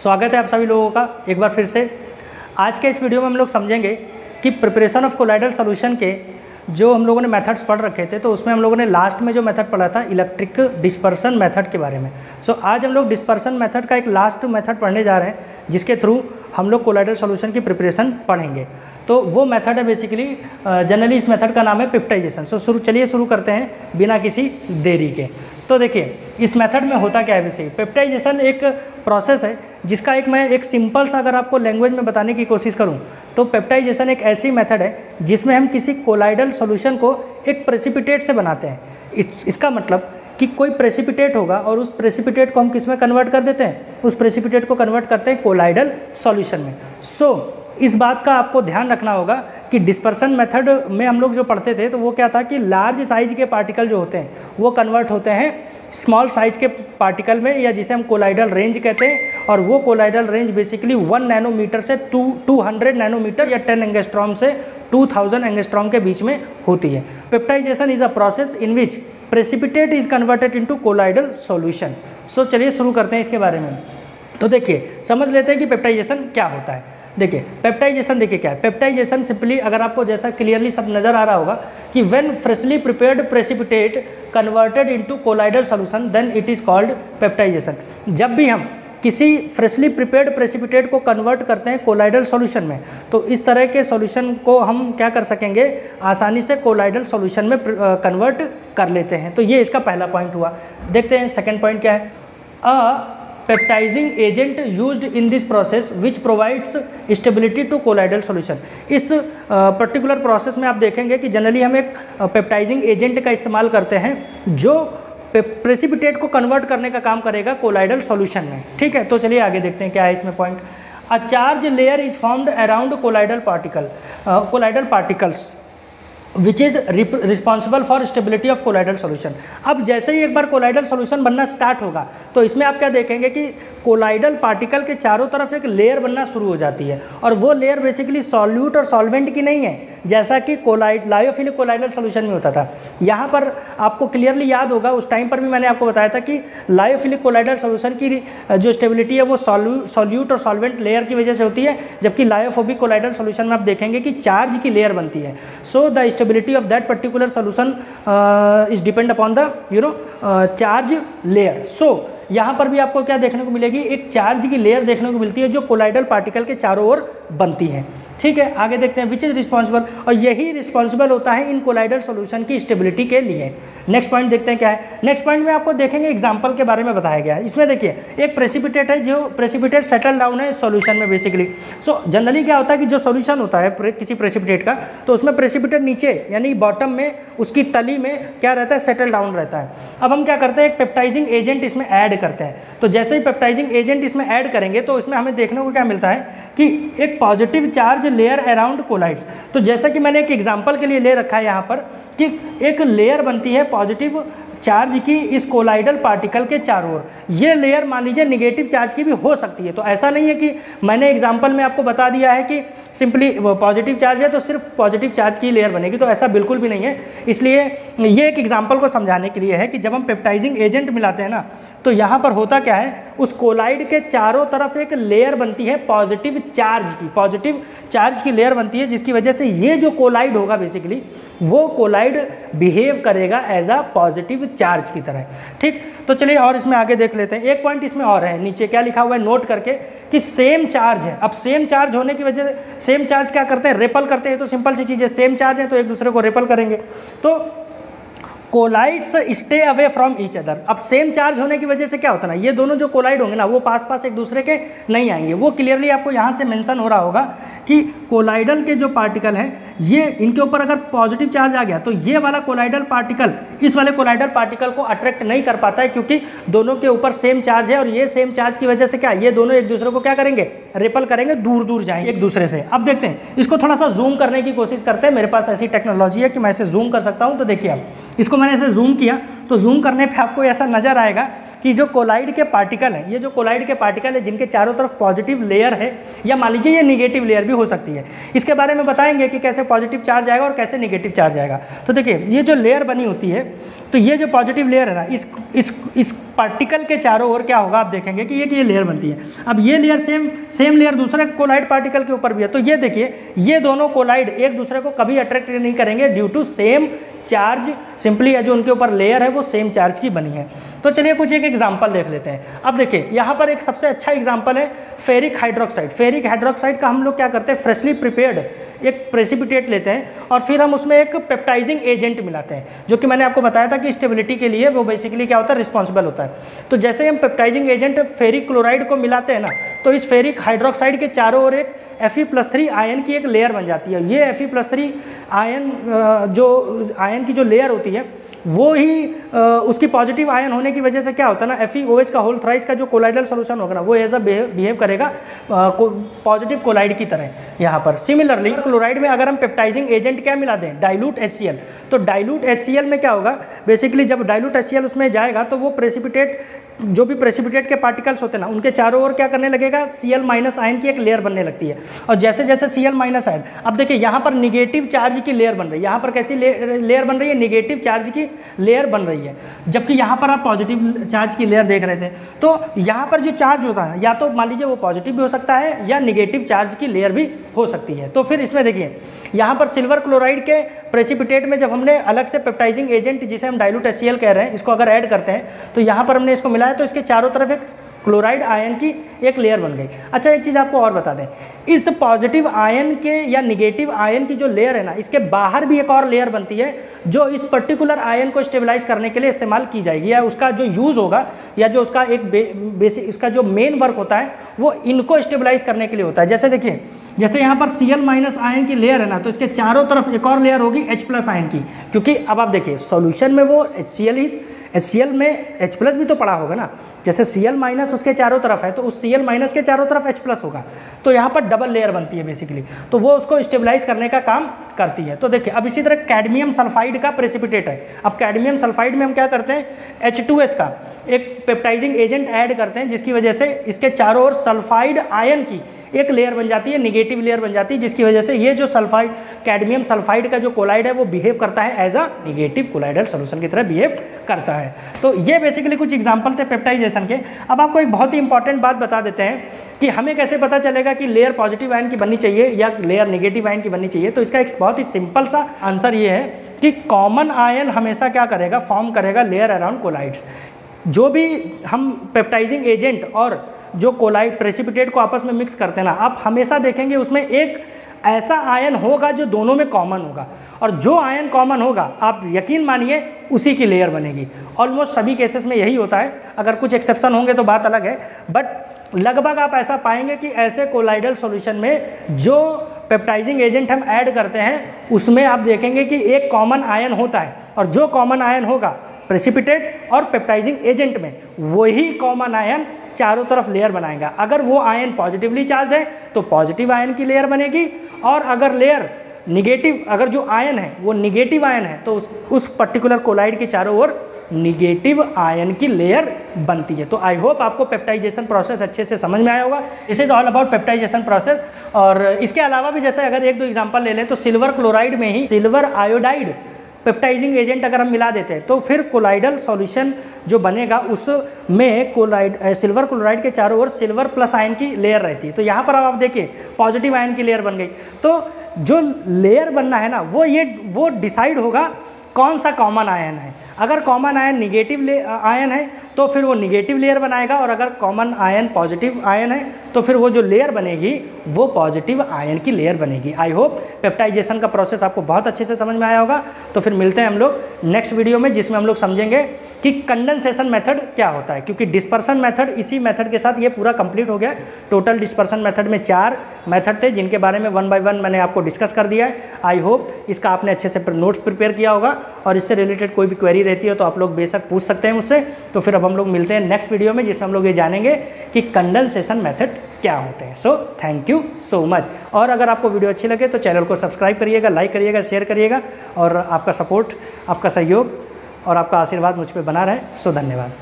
स्वागत है आप सभी लोगों का एक बार फिर से। आज के इस वीडियो में हम लोग समझेंगे कि प्रिपरेशन ऑफ कोलाइडल सॉल्यूशन के जो हम लोगों ने मेथड्स पढ़ रखे थे, तो उसमें हम लोगों ने लास्ट में जो मेथड पढ़ा था इलेक्ट्रिक डिस्पर्सन मेथड के बारे में। आज हम लोग डिस्पर्सन मेथड का एक लास्ट मेथड पढ़ने जा रहे हैं, जिसके थ्रू हम लोग कोलाइडल सॉल्यूशन की प्रिपरेशन पढ़ेंगे। तो वो मेथड है बेसिकली, जनरली इस मेथड का नाम है पेप्टाइजेशन। चलिए शुरू करते हैं बिना किसी देरी के। तो देखिए इस मेथड में होता क्या है, बेसिकली पेप्टाइजेशन एक प्रोसेस है जिसका मैं एक सिंपल सा अगर आपको लैंग्वेज में बताने की कोशिश करूं तो पेप्टाइजेशन एक ऐसी मेथड है जिसमें हम किसी कोलाइडल सॉल्यूशन को एक प्रेसिपिटेट से बनाते हैं। इसका मतलब कि कोई प्रेसिपिटेट होगा और उस प्रेसिपिटेट को हम किस में कन्वर्ट कर देते हैं, उस प्रेसिपिटेट को कन्वर्ट करते हैं कोलाइडल सॉल्यूशन में। इस बात का आपको ध्यान रखना होगा कि डिस्पर्सन मेथड में हम लोग जो पढ़ते थे तो वो क्या था कि लार्ज साइज के पार्टिकल जो होते हैं वो कन्वर्ट होते हैं स्मॉल साइज के पार्टिकल में, या जिसे हम कोलाइडल रेंज कहते हैं। और वो कोलाइडल रेंज बेसिकली 1 नैनोमीटर से 200 नैनोमीटर या 10 एंगस्ट्रॉम से 2000 एंगस्ट्रॉम के बीच में होती है। Peptization is a process in which precipitate is converted into colloidal solution. चलिए शुरू करते हैं इसके बारे में। तो देखिए समझ लेते हैं कि पेप्टाइजेशन क्या होता है। देखिए पेप्टाइजेशन देखिए क्या है। पेप्टाइजेशन सिंपली अगर आपको जैसा क्लियरली सब नज़र आ रहा होगा कि when freshly prepared precipitate converted into colloidal solution then it is called peptization. जब भी हम किसी फ्रेशली प्रिपेयर्ड प्रेसिपिटेट को कन्वर्ट करते हैं कोलाइडल सॉल्यूशन में, तो इस तरह के सॉल्यूशन को हम क्या कर सकेंगे, आसानी से कोलाइडल सॉल्यूशन में कन्वर्ट कर लेते हैं। तो ये इसका पहला पॉइंट हुआ। देखते हैं सेकेंड पॉइंट क्या है। Peptizing agent used in this process which provides stability to colloidal solution. इस पर्टिकुलर प्रोसेस में आप देखेंगे कि जनरली हम एक पेप्टाइजिंग एजेंट का इस्तेमाल करते हैं जो प्रेसिपिटेट को कन्वर्ट करने का काम करेगा कोलाइडल सॉल्यूशन में। ठीक है, तो चलिए आगे देखते हैं क्या है इसमें point. A charge layer is formed around colloidal particles which is responsible for stability of colloidal solution. अब जैसे ही एक बार कोलाइडल सॉल्यूशन बनना स्टार्ट होगा तो इसमें आप क्या देखेंगे कि कोलाइडल पार्टिकल के चारों तरफ एक लेयर बनना शुरू हो जाती है, और वो लेयर बेसिकली सॉल्यूट और सॉल्वेंट की नहीं है, जैसा कि लायोफिलिक कोलाइडल सॉल्यूशन में होता था। यहाँ पर आपको क्लियरली याद होगा, उस टाइम पर भी मैंने आपको बताया था कि लायोफिलिक कोलाइडल सॉल्यूशन की जो स्टेबिलिटी है वो सॉल्यूट और सॉल्वेंट लेयर की वजह से होती है, जबकि लायोफोबिक कोलाइडल सॉल्यूशन में आप देखेंगे कि चार्ज की लेयर बनती है। So the stability of that particular solution is depend upon the charge layer. यहाँ पर भी आपको क्या देखने को मिलेगी, एक चार्ज की लेयर देखने को मिलती है जो कोलाइडल पार्टिकल के चारों ओर बनती है। ठीक है, आगे देखते हैं विच इज़ रिस्पॉन्सिबल, और यही रिस्पॉन्सिबल होता है इन कोलाइडल सॉल्यूशन की स्टेबिलिटी के लिए। नेक्स्ट पॉइंट देखते हैं क्या है। नेक्स्ट पॉइंट में आपको देखेंगे एग्जांपल के बारे में बताया गया है। इसमें देखिए एक प्रेसिपिटेट है, जो प्रेसिपिटेट सेटल डाउन है सॉल्यूशन में बेसिकली। जनरली क्या होता है कि जो सॉल्यूशन होता है किसी प्रेसिपिटेट का, तो उसमें प्रेसिपिटेट नीचे यानी बॉटम में उसकी तली में क्या रहता है, सेटल डाउन रहता है। अब हम क्या करते हैं, एक पेप्टाइजिंग एजेंट इसमें ऐड करते हैं। तो जैसे ही पेप्टाइजिंग एजेंट इसमें ऐड करेंगे तो इसमें हमें देखने को क्या मिलता है कि एक positive charge layer around colloids. तो जैसा कि मैंने एक एग्जांपल के लिए ले रखा है यहाँ पर कि एक लेयर बनती है पॉजिटिव चार्ज की इस कोलाइडल पार्टिकल के चारों ओर। ये लेयर मान लीजिए निगेटिव चार्ज की भी हो सकती है। तो ऐसा नहीं है कि मैंने एग्जांपल में आपको बता दिया है कि सिंपली पॉजिटिव चार्ज है तो सिर्फ पॉजिटिव चार्ज की लेयर बनेगी, तो ऐसा बिल्कुल भी नहीं है। इसलिए ये एक एग्जांपल को समझाने के लिए है कि जब हम पेप्टाइजिंग एजेंट मिलाते हैं ना, तो यहाँ पर होता क्या है, उस कोलाइड के चारों तरफ एक लेयर बनती है पॉजिटिव चार्ज की लेयर बनती है, जिसकी वजह से ये जो कोलाइड होगा बेसिकली वो कोलाइड बिहेव करेगा एज अ पॉजिटिव चार्ज की तरह। ठीक, तो चलिए और इसमें आगे देख लेते हैं। एक पॉइंट इसमें और है, नीचे क्या लिखा हुआ है नोट करके कि सेम चार्ज है। अब सेम चार्ज होने की वजह से सेम चार्ज क्या करते हैं, रेपल करते हैं। तो सिंपल सी चीज़ है, सेम चार्ज है तो एक दूसरे को रेपल करेंगे। तो colloids stay away from each other. अब सेम चार्ज होने की वजह से क्या होता है ना, ये दोनों जो कोलाइड होंगे ना वो पास पास एक दूसरे के नहीं आएंगे। वो क्लियरली आपको यहाँ से मेंशन हो रहा होगा कि कोलाइडल के जो पार्टिकल हैं ये इनके ऊपर अगर पॉजिटिव चार्ज आ गया तो ये वाला कोलाइडल पार्टिकल इस वाले कोलाइडल पार्टिकल को अट्रैक्ट नहीं कर पाता है, क्योंकि दोनों के ऊपर सेम चार्ज है। और ये सेम चार्ज की वजह से क्या, ये दोनों एक दूसरे को क्या करेंगे, रेपल करेंगे, दूर दूर जाएंगे एक दूसरे से। अब देखते हैं इसको थोड़ा सा जूम करने की कोशिश करते हैं। मेरे पास ऐसी टेक्नोलॉजी है कि मैं इसे जूम कर सकता हूँ। तो देखिए अब इसको मैंने इसे जूम किया तो जूम करने पे आपको ऐसा नजर आएगा कि जो कोलाइड के पार्टिकल हैं, ये जो कोलाइड के पार्टिकल है जिनके चारों तरफ पॉजिटिव लेयर है, या मान लीजिए ये निगेटिव लेयर भी हो सकती है, इसके बारे में बताएंगे कि कैसे पॉजिटिव चार्ज आएगा और कैसे निगेटिव चार्ज आएगा। तो देखिए ये जो लेयर बनी होती है, तो ये जो पॉजिटिव लेयर है ना, इस पार्टिकल के चारों ओर क्या होगा, आप देखेंगे कि ये लेयर बनती है। अब ये लेयर सेम लेयर दूसरे कोलाइड पार्टिकल के ऊपर भी है, तो ये देखिए ये दोनों कोलाइड एक दूसरे को कभी अट्रैक्ट नहीं करेंगे due to same charge, simply जो उनके ऊपर लेयर है वो सेम चार्ज की बनी है। तो चलिए कुछ एक एग्जांपल देख लेते हैं। अब देखिए यहाँ पर एक सबसे अच्छा एग्जांपल है फेरिक हाइड्रोक्साइड। फेरिक हाइड्रोक्साइड का हम लोग क्या करते हैं, फ्रेशली प्रिपेयर्ड एक प्रेसिपिटेट लेते हैं और फिर हम उसमें एक पेप्टाइजिंग एजेंट मिलाते हैं, जो कि मैंने आपको बताया था कि स्टेबिलिटी के लिए वो बेसिकली क्या होता है, रिस्पॉन्सिबल होता है। तो जैसे ही हम पेप्टाइजिंग एजेंट फेरिक क्लोराइड को मिलाते हैं ना, तो इस फेरिक हाइड्रोक्साइड के चारों ओर एक Fe+3 आयन की एक लेयर बन जाती है। ये Fe+3 आयन जो आयन की जो लेयर होती है वो ही उसकी पॉजिटिव आयन होने की वजह से क्या होता है ना, FeOH का होल थ्राइस का जो कोलाइडल सोल्यूशन होगा ना वो एज अ बिहेव करेगा पॉजिटिव कोलाइड की तरह यहाँ पर। सिमिलरली क्लोराइड में अगर हम पेप्टाइजिंग एजेंट क्या मिला दें, डाइल्यूट HCl, तो डाइल्यूट HCl में क्या होगा, बेसिकली जब डाइल्यूट HCl उसमें जाएगा तो वो प्रेसिपिटेट, जो भी प्रेसिपिटेट के पार्टिकल्स होते हैं ना उनके चारों ओर क्या करने लगेगा, Cl- आयन की एक लेयर बनने लगती है। और जैसे जैसे Cl- आयन, अब देखिए यहाँ पर निगेटिव चार्ज की लेयर बन रही है, यहाँ पर कैसी लेयर बन रही है, निगेटिव चार्ज की लेयर बन रही है, जबकि यहाँ पर आप पॉजिटिव चार्ज की लेयर देख रहे थे। तो यहाँ पर जो चार्ज होता है या तो मान लीजिए वो पॉजिटिव भी हो सकता है या निगेटिव चार्ज की लेयर भी हो सकती है। तो फिर इसमें देखिए यहाँ पर सिल्वर क्लोराइड के प्रेसिपिटेट में जब हमने अलग से पेप्टाइजिंग एजेंट जिसे हम डाइल्यूट HCl कह रहे हैं इसको अगर ऐड करते हैं तो यहाँ पर हमने इसको मिलाया तो इसके चारों तरफ एक क्लोराइड आयन की एक लेयर बन गई। अच्छा एक चीज़ आपको और बता दें, इस पॉजिटिव आयन के या निगेटिव आयन की जो लेयर है ना, इसके बाहर भी एक और लेयर बनती है जो इस पर्टिकुलर आयन को स्टेबलाइज करने के लिए इस्तेमाल की जाएगी, या उसका जो यूज़ होगा या जो उसका एक बेसिक इसका जो मेन वर्क होता है वो इनको स्टेबलाइज करने के लिए होता है। जैसे देखिए जैसे यहाँ पर Cl- आयन की लेयर है ना, तो इसके चारों तरफ एक और लेयर होगी H+ आयन की, क्योंकि अब आप देखिए सॉल्यूशन में वो HCl में H+ भी तो पड़ा होगा ना, जैसे Cl- उसके चारों तरफ है तो उस Cl- के चारों तरफ H+ होगा, तो यहाँ पर डबल लेयर बनती है बेसिकली, तो वो उसको स्टेबलाइज करने का काम करती है। तो देखिए अब इसी तरह कैडमियम सल्फाइड का प्रेसिपिटेट है। अब कैडमियम सल्फाइड में हम क्या करते हैं, H2S का एक पेप्टाइजिंग एजेंट ऐड करते हैं, जिसकी वजह से इसके चारों ओर सल्फाइड आयन की एक लेयर बन जाती है, निगेटिव लेयर बन जाती है, जिसकी वजह से ये जो सल्फाइड कैडमियम सल्फाइड का जो कोलाइड है वो बिहेव करता है as a negative colloidal solution की तरह बिहेव करता है। तो ये बेसिकली कुछ एग्जांपल थे पेप्टाइजेशन के। अब आपको एक बहुत ही इंपॉर्टेंट बात बता देते हैं कि हमें कैसे पता चलेगा कि लेयर पॉजिटिव आयन की बननी चाहिए या लेयर निगेटिव आयन की बननी चाहिए। तो इसका एक बहुत ही सिंपल सा आंसर ये है कि कॉमन आयन हमेशा क्या करेगा, फॉर्म करेगा लेयर अराउंड कोलाइड्स। जो भी हम पेप्टाइजिंग एजेंट और जो कोलाइड प्रेसिपिटेट को आपस में मिक्स करते हैं ना, आप हमेशा देखेंगे उसमें एक ऐसा आयन होगा जो दोनों में कॉमन होगा, और जो आयन कॉमन होगा आप यकीन मानिए उसी की लेयर बनेगी। ऑलमोस्ट सभी केसेस में यही होता है, अगर कुछ एक्सेप्शन होंगे तो बात अलग है, बट लगभग आप ऐसा पाएंगे कि ऐसे कोलाइडल सॉल्यूशन में जो पेप्टाइजिंग एजेंट हम ऐड करते हैं उसमें आप देखेंगे कि एक कॉमन आयन होता है, और जो कॉमन आयन होगा प्रेसिपिटेट और पेप्टाइजिंग एजेंट में वही कॉमन आयन चारों तरफ लेयर बनाएगा। अगर वो आयन पॉजिटिवली चार्ज है तो पॉजिटिव आयन की लेयर बनेगी, और अगर लेयर निगेटिव, अगर जो आयन है वो निगेटिव आयन है तो उस पर्टिकुलर कोलाइड के चारों ओर निगेटिव आयन की लेयर बनती है। तो आई होप आपको पेप्टाइजेशन प्रोसेस अच्छे से समझ में आया होगा। This is all about peptization process. और इसके अलावा भी जैसे अगर एक दो एग्जांपल ले लें तो सिल्वर क्लोराइड में ही सिल्वर आयोडाइड पेप्टाइजिंग एजेंट अगर हम मिला देते हैं तो फिर कोलाइडल सॉल्यूशन जो बनेगा उसमें सिल्वर क्लोराइड के चारों ओर सिल्वर+ आयन की लेयर रहती है। तो यहाँ पर अब आप देखिए पॉजिटिव आयन की लेयर बन गई। तो जो लेयर बनना है ना वो डिसाइड होगा कौन सा कॉमन आयन है। अगर कॉमन आयन निगेटिव आयन है तो फिर वो निगेटिव लेयर बनाएगा, और अगर कॉमन आयन पॉजिटिव आयन है तो फिर वो जो लेयर बनेगी वो पॉजिटिव आयन की लेयर बनेगी। आई होप पेप्टाइजेशन का प्रोसेस आपको बहुत अच्छे से समझ में आया होगा। तो फिर मिलते हैं हम लोग नेक्स्ट वीडियो में, जिसमें हम लोग समझेंगे कि कंडेंसेशन मेथड क्या होता है, क्योंकि डिस्पर्सन मेथड इसी मेथड के साथ ये पूरा कंप्लीट हो गया। टोटल डिस्पर्सन मेथड में 4 मेथड थे, जिनके बारे में 1 बाय 1 मैंने आपको डिस्कस कर दिया है। आई होप इसका आपने अच्छे से नोट्स प्रिपेयर किया होगा, और इससे रिलेटेड कोई भी क्वेरी रहती है तो आप लोग बेशक पूछ सकते हैं मुझसे। तो फिर अब हम लोग मिलते हैं नेक्स्ट वीडियो में, जिसमें हम लोग ये जानेंगे कि कंडेंसेशन मेथड क्या होते हैं। So thank you so much. और अगर आपको वीडियो अच्छी लगे तो चैनल को सब्सक्राइब करिएगा, लाइक करिएगा, शेयर करिएगा, और आपका सपोर्ट, आपका सहयोग और आपका आशीर्वाद मुझ पर बना रहे। सो धन्यवाद।